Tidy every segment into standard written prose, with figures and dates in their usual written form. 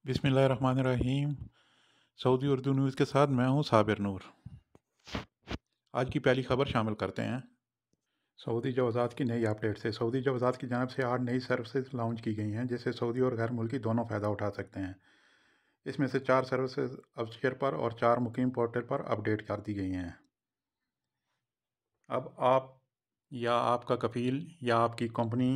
बिस्मिल्लाहिर्रहमानिर्रहीम। Saudi Urdu news के साथ मैं हूं साबिर नूर। आज की पहली खबर शामिल करते हैं। सऊदी जवाज़ात की नई अपडेट से सऊदी जवाज़ात की जानब से 8 नई सर्विसेज लॉन्च की गई हैं, जिससे सऊदी और गैर मुल्की दोनों फ़ायदा उठा सकते हैं। इसमें से 4 सर्विसेज अबशर पर और 4 मुकीम पोर्टल पर अपडेट कर दी गई हैं। अब आप या आपका कफ़ील या आपकी कंपनी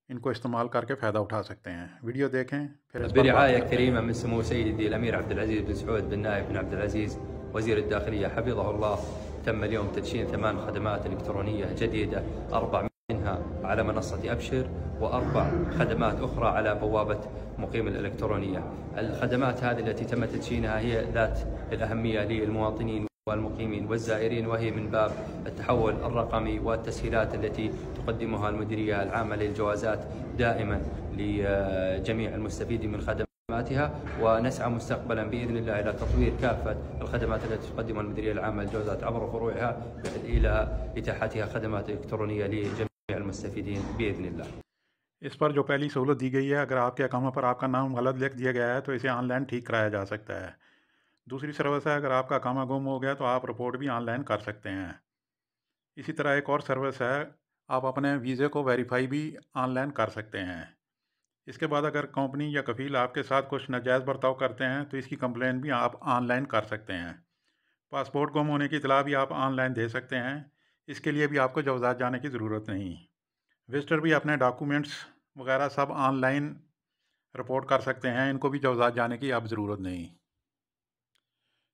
इनको इस्तेमाल करके फ़ायदा उठा सकते हैं। वीडियो देखें फिर इस पर बात برعاية करते हैं। كريمة من سمو سيدي الأمير عبد العزيز بن سعود بن نايف بن عبد العزيز وزير الداخلية حفظه الله، تم اليوم تدشين 8 خدمات إلكترونية جديدة، 4 منها على منصة أبشر و4 خدمات أخرى على بوابة مقيم الإلكترونية. الخدمات هذه التي تم تدشينها هي ذات الأهمية للمواطنين والمقيمين والزائرين، وهي من باب التحول الرقمي والتسهيلات التي تقدمها المديرية العامة للجوازات دائما لجميع المستفيدين من خدماتها، ونسعى مستقبلا بإذن الله إلى تطوير كافة الخدمات التي تقدمها المديرية العامة للجوازات عبر فروعها إلى إتاحتها خدمات إلكترونية لجميع المستفيدين بإذن الله. इस पर जो पहली सहूलत दी गई है, अगर आपके अकामा पर आपका नाम गलत लिख दिया गया है तो इसे ऑनलाइन ठीक कराया जा सकता है। दूसरी सर्विस है, अगर आपका अकामा गुम हो गया तो आप रिपोर्ट भी ऑनलाइन कर सकते हैं। इसी तरह एक और सर्विस है, आप अपने वीज़े को वेरीफाई भी ऑनलाइन कर सकते हैं। इसके बाद अगर कंपनी या कफ़ील आपके साथ कुछ नाजायज़ बर्ताव करते हैं तो इसकी कंप्लेन भी आप ऑनलाइन कर सकते हैं। पासपोर्ट गुम होने की इतला भी आप ऑनलाइन दे सकते हैं। इसके लिए भी आपको जवाज़ात जाने की ज़रूरत नहीं। विजिटर भी अपने डॉक्यूमेंट्स वगैरह सब ऑनलाइन रिपोर्ट कर सकते हैं, इनको भी जवाज़ात जाने की अब ज़रूरत नहीं।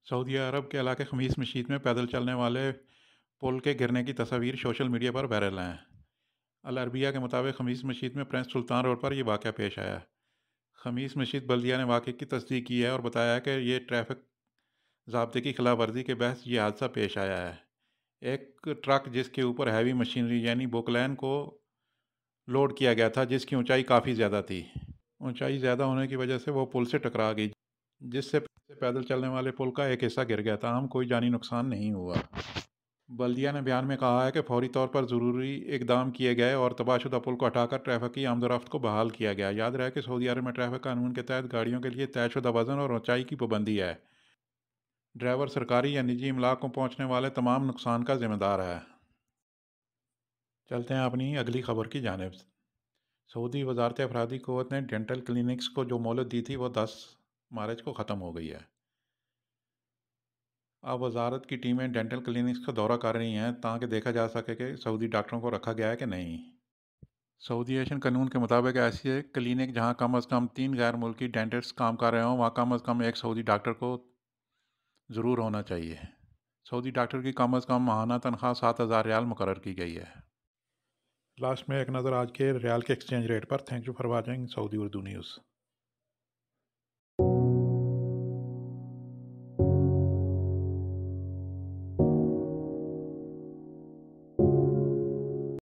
सऊदी अरब के इलाके खमीस मशीद में पैदल चलने वाले पुल के गिरने की तस्वीर सोशल मीडिया पर वायरल हैं। अल अरबिया के मुताबिक खमीस मशीद में प्रिंस सुल्तान रोड पर यह वाक़या पेश आया। खमीस मशीद बल्दिया ने वाक़े की तस्दीक की है और बताया है कि ये ट्रैफिक ज़ाब्ते की खिलाफ वर्जी के बहस ये हादसा पेश आया है। एक ट्रक जिसके ऊपर हैवी मशीनरी यानी बोकलैन को लोड किया गया था, जिसकी ऊंचाई काफ़ी ज़्यादा थी। ऊंचाई ज़्यादा होने की वजह से वो पुल से टकरा गई, जिससे पैदल चलने वाले पुल का एक हिस्सा गिर गया। ताहम कोई जानी नुकसान नहीं हुआ। बल्दिया ने बयान में कहा है कि फौरी तौर पर ज़रूरी इकदाम किए गए और तबाहशुदा पुल को हटाकर ट्रैफिक की आमदोरफ्त को बहाल किया गया। याद रहे कि सऊदी अरब में ट्रैफिक कानून के तहत गाड़ियों के लिए तयशुदा वज़न और ऊंचाई की पाबंदी है। ड्राइवर सरकारी या निजी इमलाक को पहुंचने वाले तमाम नुकसान का जिम्मेदार है। चलते हैं अपनी अगली खबर की जानिब। सऊदी वजारत अफरादी क़ुव्वत ने डेंटल क्लिनिक्स को जो मोहलत दी थी वो 10 मार्च को ख़त्म हो गई है। अब वजारत की टीमें डेंटल क्लिनिक्स का दौरा कर रही हैं ताकि देखा जा सके कि सऊदी डॉक्टरों को रखा गया है कि नहीं। सऊदी एशियन कानून के मुताबिक ऐसे क्लिनिक जहां कम अज़ कम 3 गैर मुल्की डेंटिस्ट काम कर रहे हों, वहाँ कम अज़ कम एक सऊदी डॉक्टर को ज़रूर होना चाहिए। सऊदी डॉक्टर की कम अज़ कम माहाना तनख्वाह 7,000 रियाल मुकर्रर की गई है। लास्ट में एक नज़र आज के रियाल के एक्सचेंज रेट पर। Thank you for watching Saudi Urdu news.